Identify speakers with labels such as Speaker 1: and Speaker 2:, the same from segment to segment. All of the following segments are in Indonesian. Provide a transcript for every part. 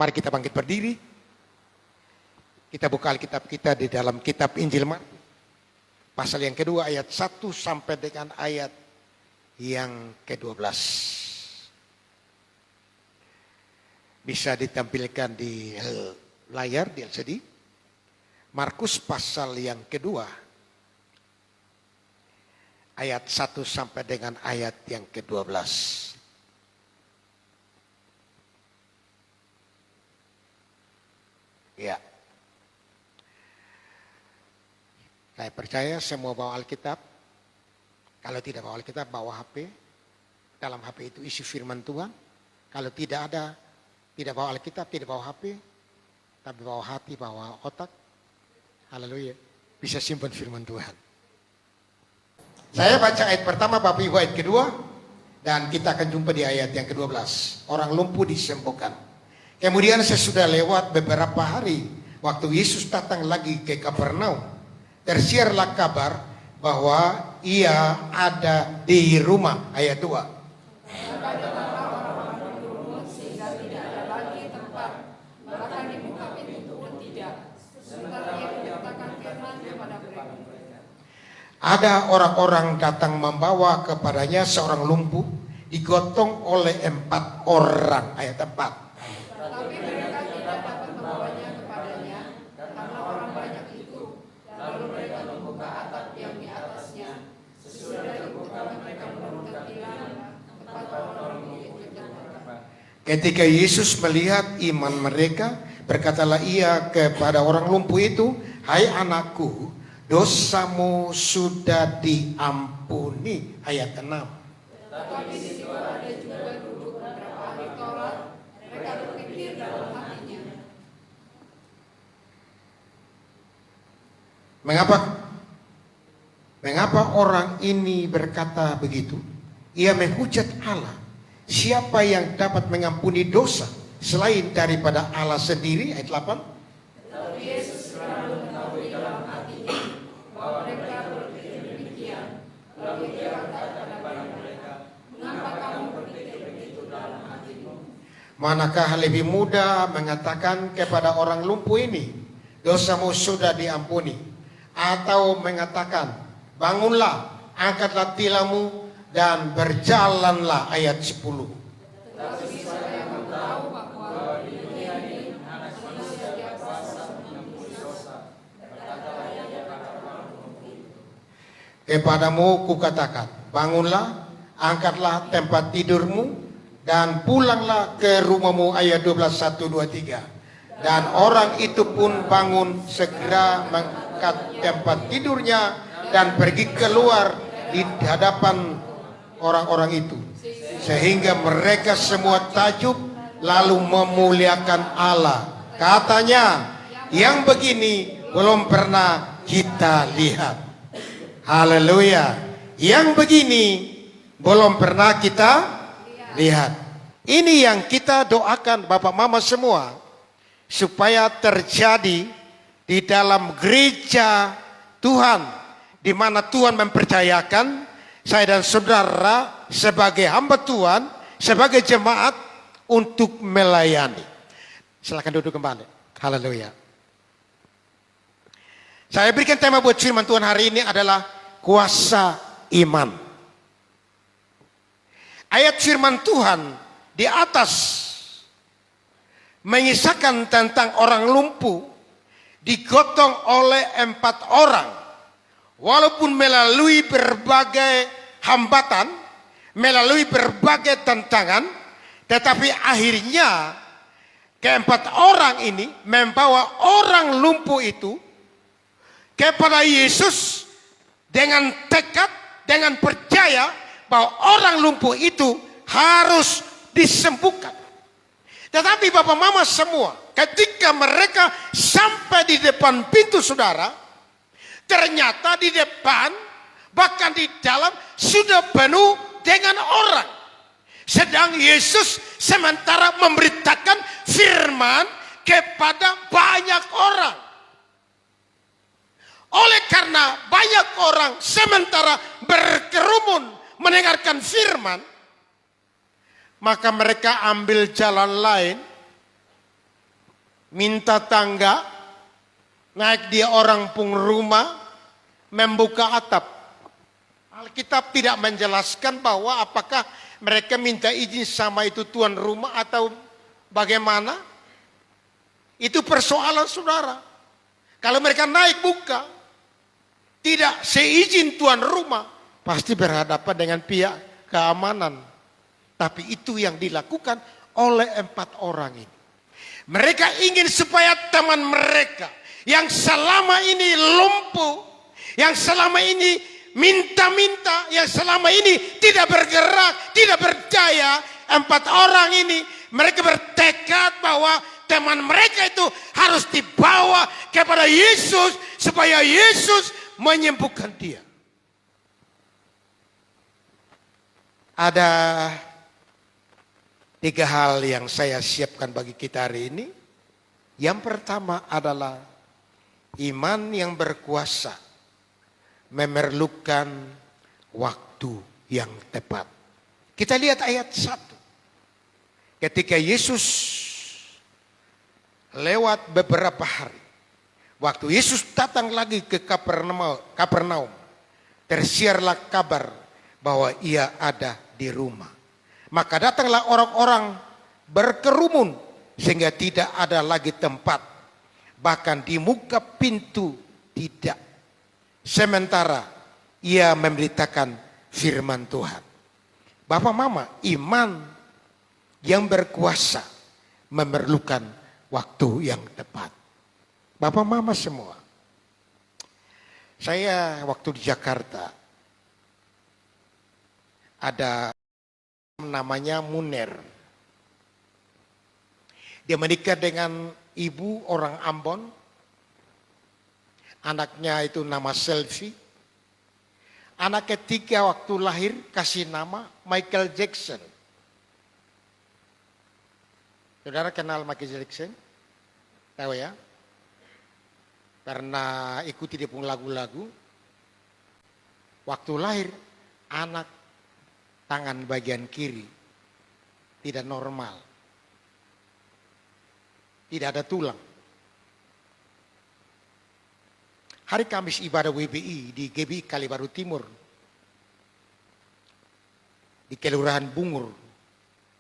Speaker 1: Mari kita bangkit berdiri. Kita buka Alkitab kita di dalam kitab Injil Markus. Pasal yang kedua ayat 1 sampai dengan ayat yang ke-12. Bisa ditampilkan di layar di LCD. Markus pasal yang kedua. Ayat 1 sampai dengan ayat yang ke-12. Ya. Saya percaya semua bawa Alkitab. Kalau tidak bawa Alkitab, bawa HP. Dalam HP itu isi firman Tuhan. Kalau tidak ada, tidak bawa Alkitab, tidak bawa HP. Tapi bawa hati, bawa otak. Haleluya. Bisa simpan firman Tuhan. Saya baca ayat pertama, Bapak Ibu ayat kedua. Dan kita akan jumpa di ayat yang ke-12. Orang lumpuh disembuhkan. Kemudian sesudah lewat beberapa hari, waktu Yesus datang lagi ke Kapernaum, tersiarlah kabar bahwa ia ada di rumah. Ayat 2. Ada orang-orang datang membawa kepadanya seorang lumpuh, digotong oleh 4 orang. Ayat 4.
Speaker 2: Tapi mereka tidak dapat membawanya kepadanya karena orang banyak itu. Lalu mereka membuka atap yang di atasnya. Sesudah dibuka mereka menemukan tiang tempat orang itu terjatuh.
Speaker 1: Ketika Yesus melihat iman mereka, berkatalah ia kepada orang lumpuh itu, "Hai anakku, dosamu sudah diampuni." Ayat 6.
Speaker 2: Tetapi di situ ada juga duduk beberapa ahli Taurat. Mereka berpikir dalam hatinya,
Speaker 1: Mengapa orang ini berkata begitu? Ia menghujat Allah. Siapa yang dapat mengampuni dosa selain daripada Allah sendiri? Ayat 8.
Speaker 2: tetapi Yesus selalu mengetahui dalam hatinya bahwa mereka berpikir demikian. Lalu ia berkata kepada mereka, mengapa kamu berpikir begitu dalam hatimu?
Speaker 1: Manakah lebih mudah mengatakan kepada orang lumpuh ini, dosamu sudah diampuni, atau mengatakan, bangunlah, angkatlah tilammu dan berjalanlah? Ayat 10.
Speaker 2: Tetapi siapa yang tahu bahwa di dunia ini manusia dia kuasa mengampuni dosa, berkatalah ia kepada orang lumpuh.
Speaker 1: Kepadamu kukatakan, bangunlah, angkatlah tempat tidurmu, dan pulanglah ke rumahmu. Ayat 12, 1, 2, 3. Dan orang itu pun bangun, segera mengangkat tempat tidurnya, dan pergi keluar di hadapan orang-orang itu. Sehingga mereka semua takjub, lalu memuliakan Allah. Katanya, yang begini belum pernah kita lihat. Haleluya. Yang begini belum pernah kita lihat. Ini yang kita doakan Bapak Mama semua, supaya terjadi di dalam gereja Tuhan, di mana Tuhan mempercayakan saya dan saudara sebagai hamba Tuhan, sebagai jemaat untuk melayani. Silakan duduk kembali. Haleluya. Saya berikan tema buat firman Tuhan hari ini adalah kuasa iman. Ayat firman Tuhan di atas mengisahkan tentang orang lumpuh digotong oleh 4 orang. Walaupun melalui berbagai hambatan, melalui berbagai tantangan, tetapi akhirnya ke-4 orang ini membawa orang lumpuh itu kepada Yesus dengan tekad, dengan percaya bahwa orang lumpuh itu harus disembuhkan. Tetapi Bapak Mama semua, ketika mereka sampai di depan pintu saudara, ternyata di depan, bahkan di dalam sudah penuh dengan orang. Sedang Yesus sementara memberitakan firman kepada banyak orang. Oleh karena banyak orang sementara berkerumun mendengarkan firman, maka mereka ambil jalan lain minta tangga, naik dia orang pun rumah, membuka atap. Alkitab tidak menjelaskan bahwa apakah mereka minta izin sama itu tuan rumah atau bagaimana. Itu persoalan saudara. Kalau mereka naik buka, tidak seizin tuan rumah, pasti berhadapan dengan pihak keamanan. Tapi itu yang dilakukan oleh 4 orang ini. Mereka ingin supaya teman mereka yang selama ini lumpuh, yang selama ini minta-minta, yang selama ini tidak bergerak, tidak berdaya, 4 orang ini mereka bertekad bahwa teman mereka itu harus dibawa kepada Yesus supaya Yesus menyembuhkan dia. Ada 3 hal yang saya siapkan bagi kita hari ini. Yang pertama adalah iman yang berkuasa memerlukan waktu yang tepat. Kita lihat ayat 1. Ketika Yesus lewat beberapa hari, waktu Yesus datang lagi ke Kapernaum, tersiarlah kabar bahwa ia ada di rumah. Maka datanglah orang-orang berkerumun sehingga tidak ada lagi tempat. Bahkan di muka pintu tidak. Sementara ia memberitakan firman Tuhan. Bapak Mama, iman yang berkuasa memerlukan waktu yang tepat. Bapak Mama semua. Saya waktu di Jakarta ada namanya Munir. Dia menikah dengan ibu orang Ambon. Anaknya itu nama Selfie. Anak ketiga waktu lahir kasih nama Michael Jackson. Saudara kenal Michael Jackson? Tahu ya? Karena ikuti dia pun lagu-lagu. Waktu lahir anak tangan bagian kiri tidak normal. Tidak ada tulang. Hari Kamis ibadah WBI di GBI Kalibaru Timur. Di Kelurahan Bungur,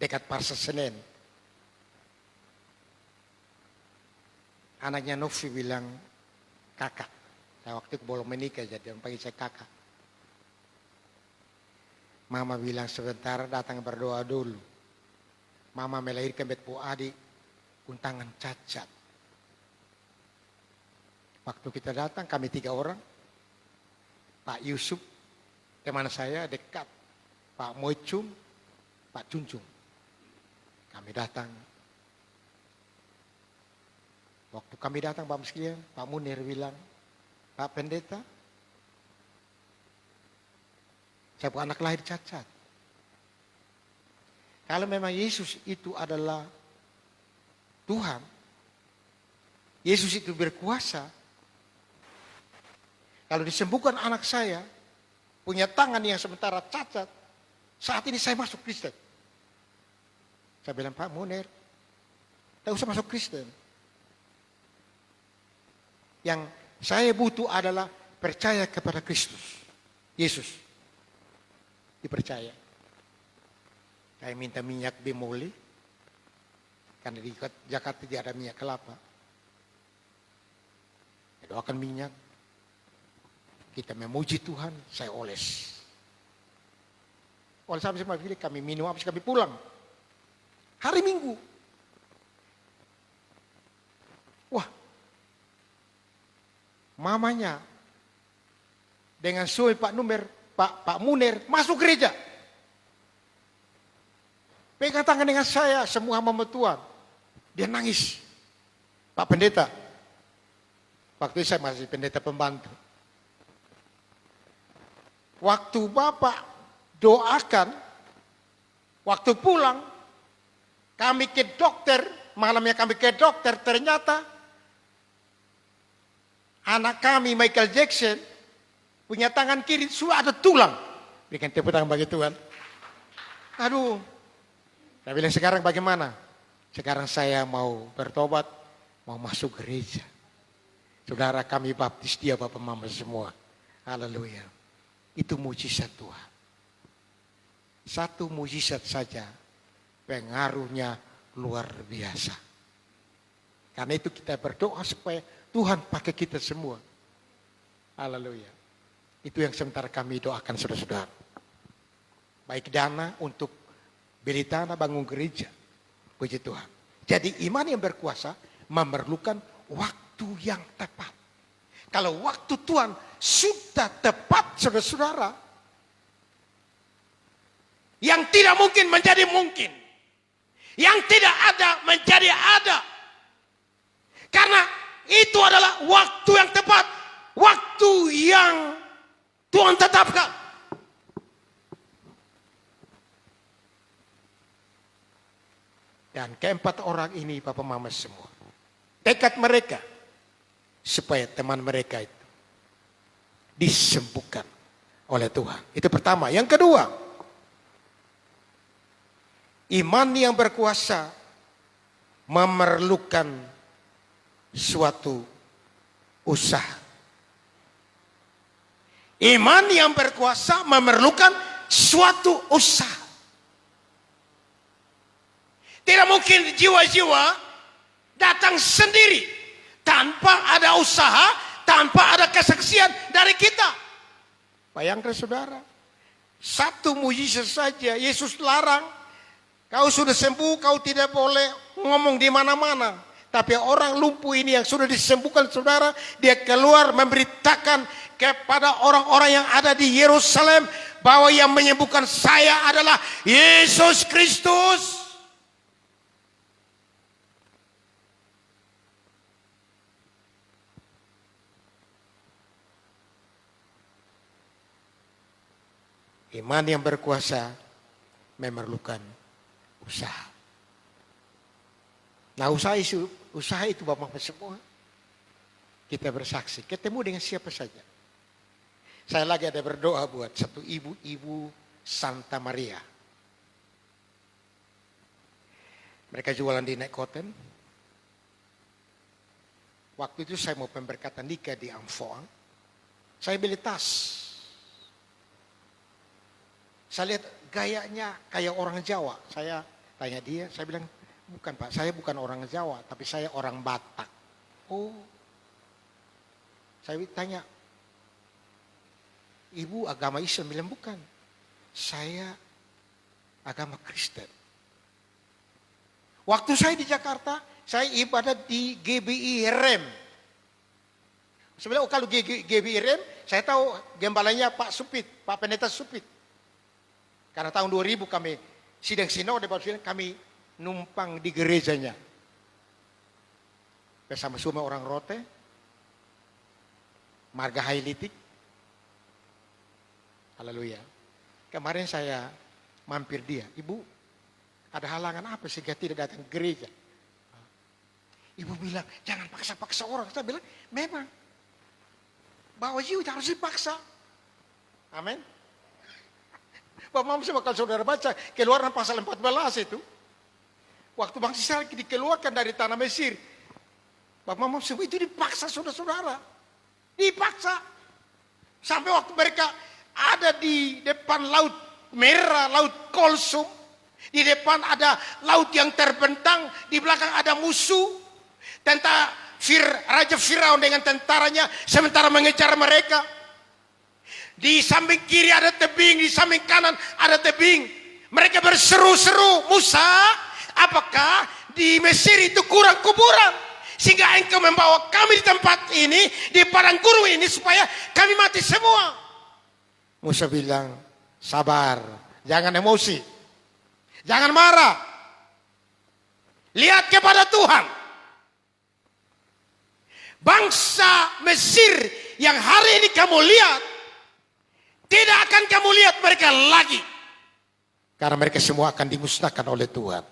Speaker 1: dekat Pasar Senen. Anaknya Novi bilang, kakak. Saya waktu itu belum menikah, jadi orang panggil saya kakak. Mama bilang sebentar datang berdoa dulu. Mama melahirkan betpu adik, untangan cacat. Waktu kita datang kami 3 orang. Pak Yusuf, teman saya dekat. Pak Moicum, Pak Cuncung. Kami datang. Waktu kami datang Pak Meskian, Pak Munir bilang, Pak Pendeta, saya punya anak lahir cacat. Kalau memang Yesus itu adalah Tuhan, Yesus itu berkuasa, kalau disembuhkan anak saya, punya tangan yang sementara cacat, saat ini saya masuk Kristen. Saya bilang, Pak Munir, tidak usah masuk Kristen. Yang saya butuh adalah percaya kepada Kristus. Yesus. Dipercaya. Saya minta minyak bemoli. Karena di Jakarta tidak ada minyak kelapa. Saya doakan minyak. Kita memuji Tuhan, saya oles. Oles habis pilih, kami minum habis kami pulang. Hari Minggu. Wah. Mamanya dengan suami Pak Munir masuk gereja. Pegang tangan dengan saya, semua hamba Tuhan. Dia nangis. Pak Pendeta. Waktu itu saya masih pendeta pembantu. Waktu Bapak doakan, waktu pulang, kami ke dokter, malamnya kami ke dokter, ternyata anak kami Michael Jackson punya tangan kiri sudah ada tulang. Berikan tepuk tangan bagi Tuhan. Aduh, saya bilang sekarang bagaimana? Sekarang saya mau bertobat, mau masuk gereja. Saudara, kami baptis dia, Bapak Mama semua. Haleluya. Itu mujizat Tuhan. Satu mujizat saja pengaruhnya luar biasa. Karena itu kita berdoa supaya Tuhan pakai kita semua. Haleluya. Itu yang sementara kami doakan saudara-saudara. Baik dana untuk beli tanah bangun gereja. Puji Tuhan. Jadi iman yang berkuasa memerlukan waktu yang tepat. Kalau waktu Tuhan sudah tepat saudara-saudara, yang tidak mungkin menjadi mungkin. Yang tidak ada menjadi ada. Karena itu adalah waktu yang tepat. Waktu yang Tuhan tetapkan. Dan keempat orang ini Bapak Mama semua, tekad mereka supaya teman mereka itu disembuhkan oleh Tuhan. Itu pertama. Yang kedua, iman yang berkuasa memerlukan suatu usaha. Iman yang berkuasa memerlukan suatu usaha. Tidak mungkin jiwa-jiwa datang sendiri tanpa ada usaha, tanpa ada kesaksian dari kita. Bayangkan saudara, satu mujizat saja Yesus larang. Kau sudah sembuh, kau tidak boleh ngomong di mana-mana. Tapi orang lumpuh ini yang sudah disembuhkan saudara, dia keluar memberitakan kepada orang-orang yang ada di Yerusalem bahwa yang menyembuhkan saya adalah Yesus Kristus. Iman yang berkuasa memerlukan usaha. Nah usaha itu Bapak semua. Kita bersaksi, ketemu dengan siapa saja. Saya lagi ada berdoa buat satu ibu Santa Maria. Mereka jualan di Nekoten. Waktu itu saya mau pemberkatan nikah di Amfoang. Saya beli tas. Saya lihat gayanya kayak orang Jawa. Saya tanya dia, saya bilang, bukan Pak, saya bukan orang Jawa, tapi saya orang Batak. Oh, saya tanya, Ibu agama Islam? Bilang bukan, saya agama Kristen. Waktu saya di Jakarta, saya ibadat di GBI Rem. Saya bilang, oh kalau GBI Rem, saya tahu gembalanya Pak Supit, Pak Pendeta Supit. Karena tahun 2000 kami sidang sinode, kami numpang di gerejanya. Bersama semua orang Rote, Marga Hailitik. Haleluya. Kemarin saya mampir dia, Ibu, ada halangan apa sehingga tidak datang ke gereja? Ibu bilang, jangan paksa-paksa orang. Saya bilang, memang. Bahwa jiwa harus dipaksa. Amin. Bapak Mama kalau saudara baca Keluaran pasal 14 itu. Waktu bangsa Israel dikeluarkan dari tanah Mesir. Bapak Mama itu dipaksa saudara-saudara. Dipaksa. Sampai waktu mereka ada di depan Laut Merah, Laut Kolsum. Di depan ada laut yang terbentang. Di belakang ada musuh. Raja Firaun dengan tentaranya sementara mengejar mereka. Di samping kiri ada tebing, di samping kanan ada tebing. Mereka berseru-seru, Musa, apakah di Mesir itu kurang kuburan? Sehingga engkau membawa kami di tempat ini, di padang gurun ini, supaya kami mati semua. Musa bilang, sabar, jangan emosi, jangan marah. Lihat kepada Tuhan. Bangsa Mesir yang hari ini kamu lihat, tidak akan kamu lihat mereka lagi. Karena mereka semua akan dimusnahkan oleh Tuhan.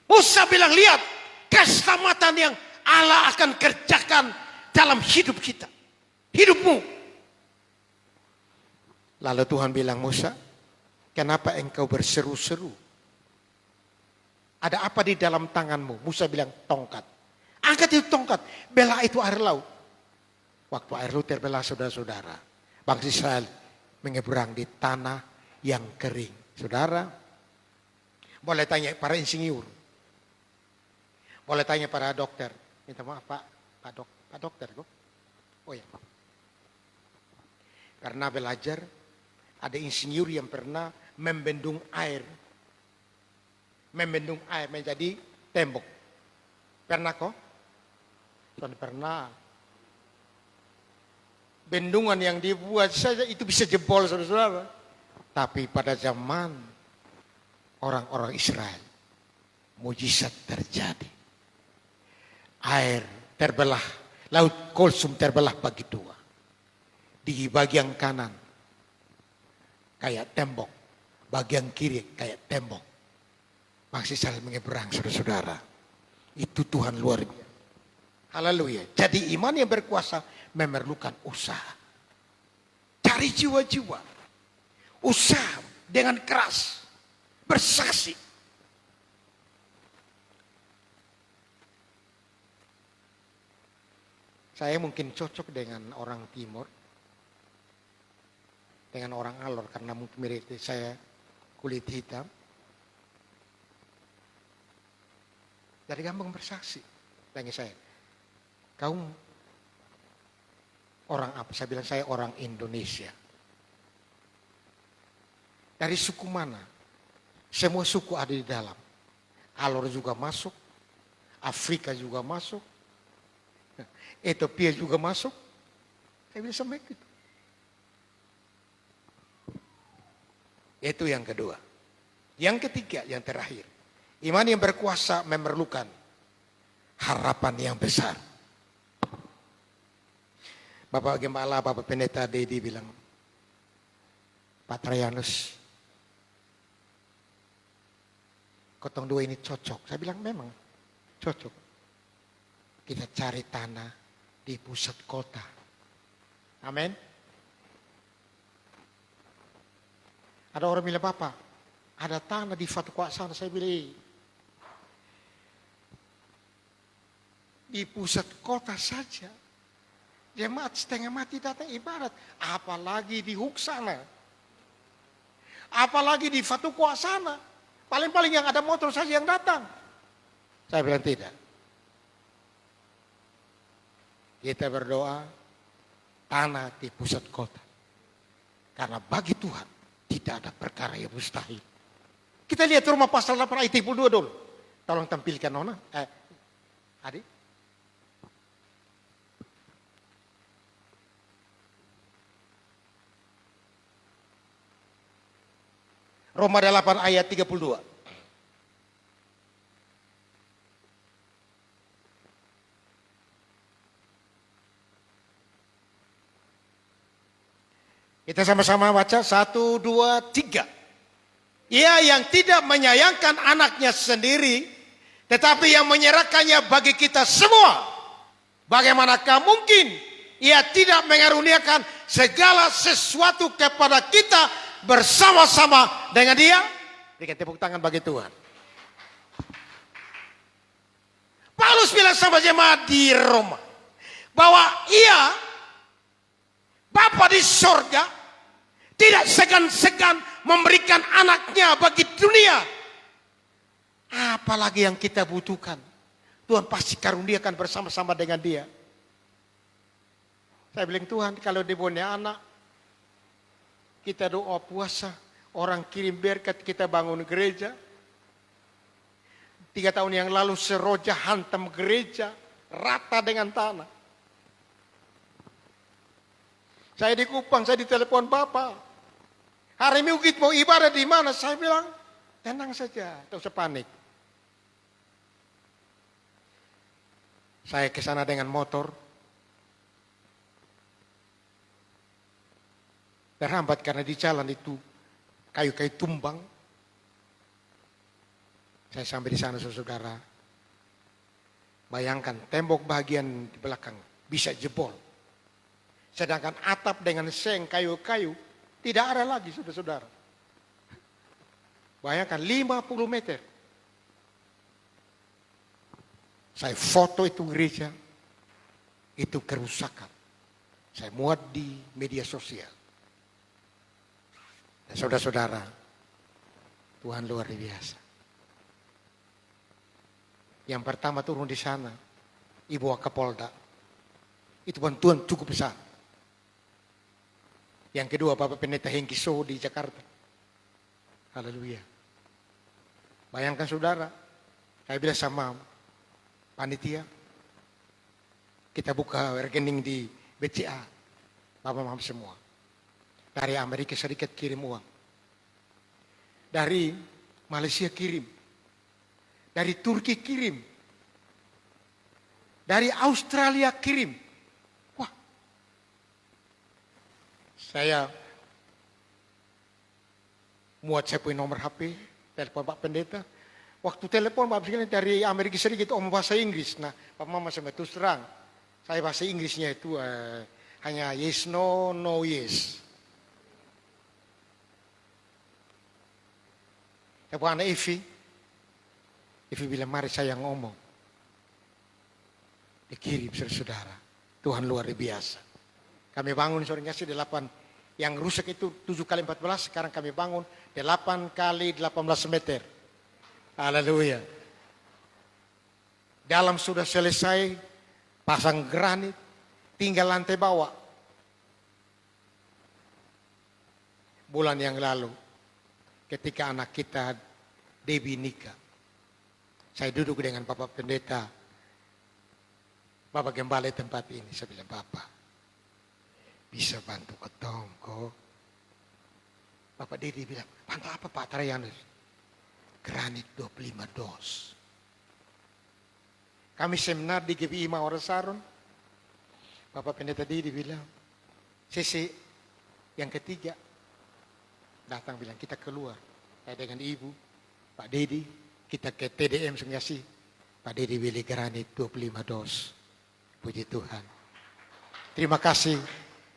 Speaker 1: Musa bilang, lihat keselamatan yang Allah akan kerjakan dalam hidup kita. Hidupmu. Lalu Tuhan bilang, Musa, kenapa engkau berseru-seru? Ada apa di dalam tanganmu? Musa bilang, tongkat. Angkat itu tongkat, belah itu air laut. Waktu air laut terbelah, saudara-saudara, bangsa Israel menyeberang di tanah yang kering. Saudara, boleh tanya para insinyur, boleh tanya para dokter. Minta maaf Pak dokter kok. Oh ya, karena belajar ada insinyur yang pernah membendung air menjadi tembok. Pernah kok? Pernah. Bendungan yang dibuat saja itu bisa jebol, saudara-saudara. Tapi pada zaman orang-orang Israel, mujizat terjadi. Air terbelah, laut Kulsum terbelah bagi dua. Di bagian kanan kayak tembok, bagian kiri kayak tembok. Masih saling menyeberang, saudara-saudara. Itu Tuhan luar biasa. Haleluya. Jadi iman yang berkuasa memerlukan usaha. Cari jiwa-jiwa. Usaha dengan keras. Bersaksi. Saya mungkin cocok dengan orang Timur. Dengan orang Alor. Karena mungkin mirip saya kulit hitam. Jadi gampang bersaksi. Tanya saya. Kamu orang apa? Saya bilang saya orang Indonesia. Dari suku mana? Semua suku ada di dalam. Alor juga masuk. Afrika juga masuk. Ethiopia juga masuk. Saya bilang sama itu. Itu yang kedua. Yang ketiga, yang terakhir. Iman yang berkuasa memerlukan harapan yang besar. Bapak Gembala, Bapak Pendeta Dedi bilang, Pak Trayanus, kotong dua ini cocok. Saya bilang memang cocok. Kita cari tanah di pusat kota. Amin. Ada orang bilang, Bapak, ada tanah di Fatwa sana. Saya bilang, di pusat kota saja. Jemaat setengah mati datang ibadat. Apalagi di Huk sana. Apalagi di Fatukwa sana. Paling-paling yang ada motor saja yang datang. Saya bilang tidak. Kita berdoa tanah di pusat kota. Karena bagi Tuhan tidak ada perkara yang mustahil. Kita lihat rumah pasal 8 ayat 32 dulu. Tolong tampilkan Nona. Adik. Roma 8 ayat 32. Kita sama-sama baca 1, 2, 3. Ia yang tidak menyayangkan anaknya sendiri, tetapi yang menyerahkannya bagi kita semua. Bagaimanakah mungkin ia tidak mengaruniakan segala sesuatu kepada kita bersama-sama dengan dia? Berikan tepuk tangan bagi Tuhan. Paulus bilang sama jemaat di Roma bahwa ia Bapa di sorga tidak segan-segan memberikan anaknya bagi dunia. Apalagi yang kita butuhkan, Tuhan pasti karuniakan bersama-sama dengan dia. Saya bilang, Tuhan kalau dia punya anak, kita doa puasa, orang kirim berkat, kita bangun gereja. 3 tahun yang lalu Seroja hantam gereja, rata dengan tanah. Saya di Kupang, saya ditelepon Bapak. Hari Minggu kita mau ibadah di mana? Saya bilang, tenang saja, tidak usah panik. Saya ke sana dengan motor. Terhambat karena di jalan itu kayu-kayu tumbang. Saya sampai di sana, saudara. Bayangkan tembok bagian di belakang bisa jebol. Sedangkan atap dengan seng kayu-kayu tidak ada lagi, saudara-saudara. Bayangkan 50 meter. Saya foto itu gereja, itu kerusakan. Saya muat di media sosial. Dan saudara-saudara, Tuhan luar biasa. Yang pertama turun di sana, Ibu Wakapolda. Itu bantuan cukup besar. Yang kedua, Bapak Pendeta Hengki So di Jakarta. Haleluya. Bayangkan saudara, saya bilang sama panitia, kita buka rekening di BCA, Bapak Mama semua. Dari Amerika Serikat kirim uang. Dari Malaysia kirim. Dari Turki kirim. Dari Australia kirim. Wah. Saya muat saya punya nomor HP, telepon Pak Pendeta. Waktu telepon Bapak Pendeta dari Amerika Serikat om bahasa Inggris. Nah, Pak Mama sama terus terang. Saya bahasa Inggrisnya itu hanya yes, no, no, yes. Tapi anak Evi bilang mari saya ngomong. Dikirim saudara. Tuhan luar biasa. Kami bangun sore ngasih 8. Yang rusak itu 7 kali 14. Sekarang kami bangun 8 kali 18 meter. Haleluya. Dalam sudah selesai. Pasang granit. Tinggal lantai bawah. Bulan yang lalu. Ketika anak kita Debbie nikah. Saya duduk dengan Bapak Pendeta. Bapak Gembala tempat ini. Saya bilang, Bapak. Bisa bantu ketong kok. Bapak Dedi bilang, bantu apa Pak Tarayanus? Granit 25 dos. Kami seminar di GPI Mawar Saron. Bapak Pendeta Dedi bilang, CC yang ketiga. Datang bilang, kita keluar. Saya dengan ibu, Pak Dedi, kita ke TDM Sungyasi. Pak Dedi beli granit 25 dos. Puji Tuhan. Terima kasih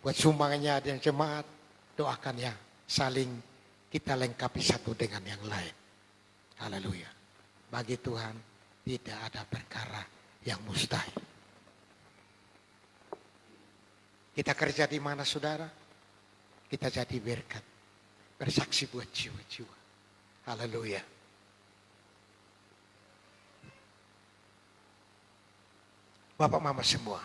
Speaker 1: buat sumbangannya dan jemaat. Doakan ya, saling kita lengkapi satu dengan yang lain. Haleluya. Bagi Tuhan tidak ada perkara yang mustahil. Kita kerja di mana saudara? Kita jadi berkat. Bersaksi buat jiwa-jiwa. Haleluya. Bapak Mama semua.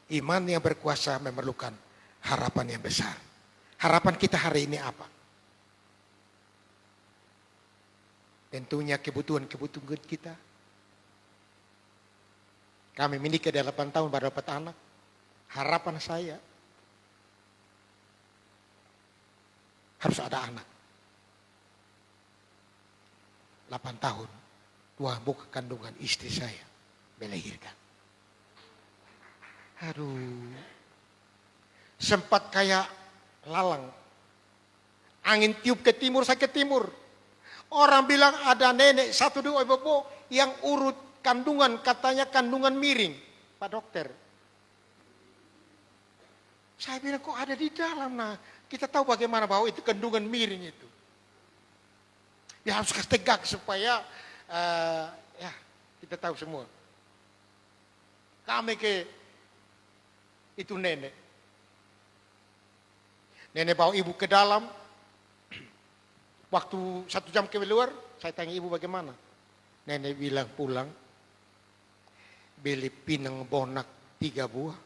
Speaker 1: Iman yang berkuasa memerlukan harapan yang besar. Harapan kita hari ini apa? Tentunya kebutuhan-kebutuhan kita. Kami menikah 8 tahun baru dapat anak. Harapan saya harus ada anak. 8 tahun Tuhan buka kandungan istri saya melahirkan. Aduh. Sempat kayak lalang. Angin tiup ke timur, saya ke timur. Orang bilang ada nenek 1, 2 bobo yang urut kandungan, katanya kandungan miring. Pak dokter. Saya bilang kok ada di dalam. Nah, kita tahu bagaimana bahwa itu kandungan miring itu. Ya harus tegak supaya ya kita tahu semua. Kami ke itu nenek. Nenek bawa ibu ke dalam. Waktu 1 jam keluar, saya tanya ibu bagaimana. Nenek bilang pulang. Beli pinang bonak 3 buah.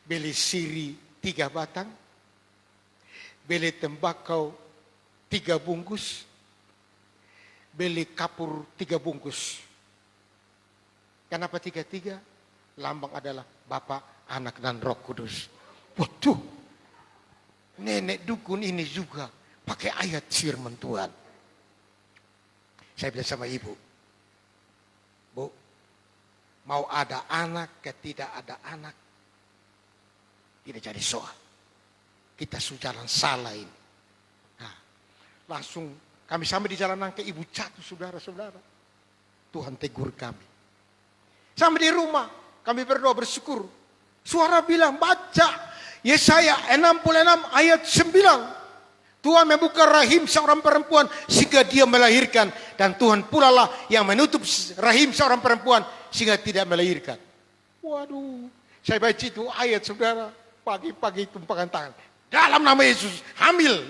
Speaker 1: Beli siri 3 batang. Beli tembakau 3 bungkus. Beli kapur 3 bungkus. Kenapa 3-3? Lambang adalah Bapa, Anak, dan Roh Kudus. Waduh, nenek dukun ini juga pakai ayat firman Tuhan. Saya bilang sama ibu, Bu, mau ada anak, tidak ada anak, tidak jadi soal. Kita sudah jalan salah ini. Nah, langsung kami sampai di jalan nangka, ibu jatuh saudara-saudara. Tuhan tegur kami. Sampai di rumah, kami berdoa bersyukur. Suara bilang, baca Yesaya 66 ayat 9. Tuhan membuka rahim seorang perempuan sehingga dia melahirkan. dan Tuhan pula lah yang menutup rahim seorang perempuan sehingga tidak melahirkan. Waduh, saya baca itu ayat saudara, pagi-pagi tumpahkan tangan. Dalam nama Yesus, hamil.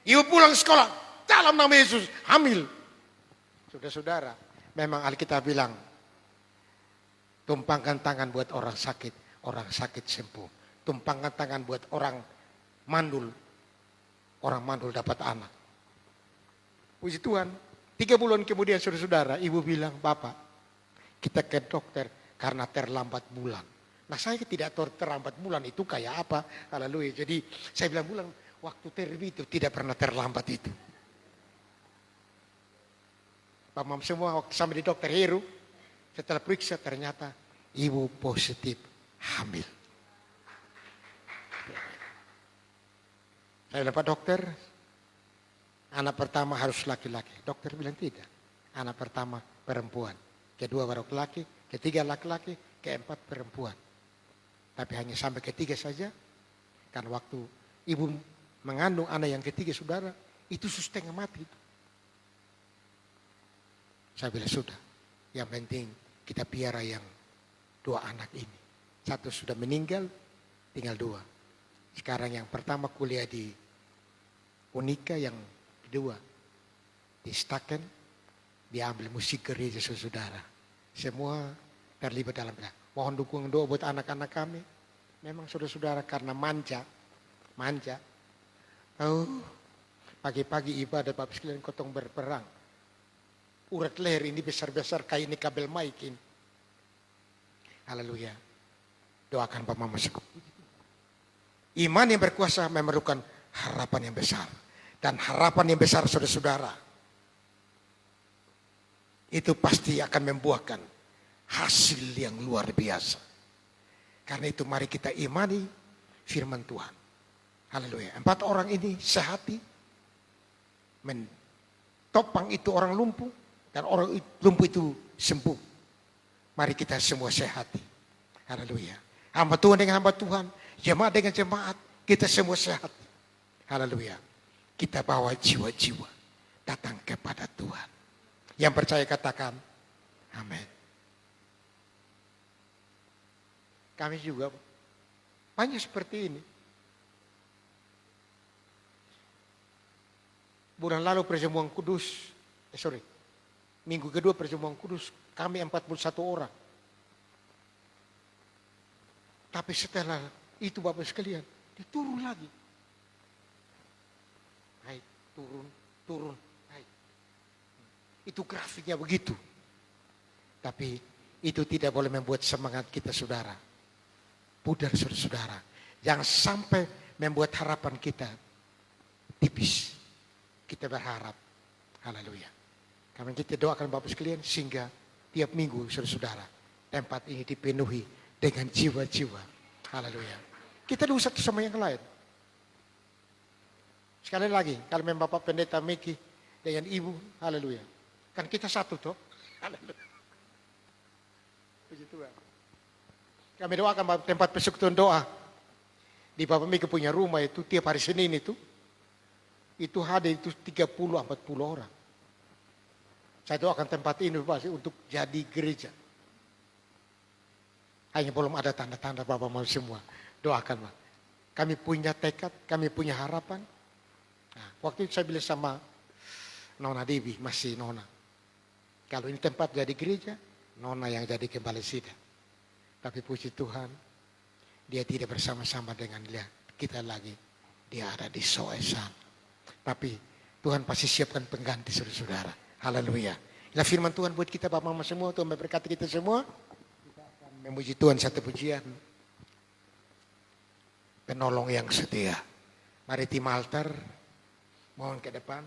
Speaker 1: Ibu pulang sekolah, dalam nama Yesus, hamil. Saudara-saudara, memang Alkitab bilang, tumpangkan tangan buat orang sakit sembuh. Tumpangkan tangan buat orang mandul dapat anak. Puji Tuhan, 3 bulan kemudian saudara-saudara, ibu bilang, Bapak, kita ke dokter karena terlambat bulan. Nah saya tidak tahu terlambat bulan itu kayak apa. Haleluya. Jadi saya bilang bulan, waktu terbit itu tidak pernah terlambat itu. Pak Mam semua waktu sampai di dokter Heru, setelah periksa ternyata ibu positif hamil. Saya dapat dokter, anak pertama harus laki-laki. Dokter bilang tidak, anak pertama perempuan. Kedua baru laki, ketiga laki-laki, keempat perempuan. Tapi hanya sampai ketiga saja, karena waktu ibu mengandung anak yang ketiga saudara, itu setengah mati. Saya bilang sudah, yang penting kita piara yang 2 anak ini. 1 sudah meninggal, tinggal 2. Sekarang yang pertama kuliah di Unika, yang kedua di Staken, diambil musik gereja saudara. Semua terlibat dalam itu. Mohon dukungan doa buat anak-anak kami. Memang saudara-saudara karena manja. Pagi-pagi ibadah Bapak sekalian kotong berperang. Urat leher ini besar-besar kayak ini kabel mic ini. Haleluya. Doakan Pak Mama Sekut. Iman yang berkuasa memerlukan harapan yang besar. Dan harapan yang besar saudara-saudara, itu pasti akan membuahkan hasil yang luar biasa. Karena itu mari kita imani firman Tuhan. Haleluya. 4 orang ini sehati, mentopang itu orang lumpuh, dan orang lumpuh itu sembuh. Mari kita semua sehati. Haleluya. Hamba Tuhan dengan hamba Tuhan, jemaat dengan jemaat, kita semua sehat. Haleluya. Kita bawa jiwa-jiwa datang kepada Tuhan. Yang percaya katakan, amin. Kami juga banyak seperti ini. Bulan lalu perjamuan kudus, minggu kedua perjamuan kudus, kami 41 orang. Tapi setelah itu Bapak sekalian, diturun lagi. Naik, turun, naik. Itu grafiknya begitu. Tapi itu tidak boleh membuat semangat kita saudara pudar saudara. Jangan sampai membuat harapan kita tipis. Kita berharap. Haleluya. Kami kita doakan Bapak sekalian sehingga tiap minggu saudara tempat ini dipenuhi dengan jiwa-jiwa. Haleluya. Kita dulu satu sama yang lain. Sekali lagi, kalau memang Bapak Pendeta Miki dengan Ibu, haleluya. Kan kita satu toh. Haleluya. Puji Tuhan. Kami doakan tempat persekutuan doa. Di Bapak Miki punya rumah itu tiap hari Senin itu hadir itu 30-40 orang. Saya doakan tempat ini pasti untuk jadi gereja. Hanya belum ada tanda-tanda Bapak mau semua. Doakan Pak. Kami punya tekad, kami punya harapan. Nah, waktu itu saya bilang sama Nona Devi, masih Nona. Kalau ini tempat jadi gereja, Nona yang jadi kembali sidang. Tapi puji Tuhan, dia tidak bersama-sama dengan kita lagi. Dia ada di Soesan. Tapi Tuhan pasti siapkan pengganti saudara-saudara. Haleluya. Inilah firman Tuhan buat kita Bapak Mama semua. Tuhan memberkati kita semua. Kita akan memuji Tuhan satu pujian. Penolong yang setia. Mari tim altar. Mohon ke depan.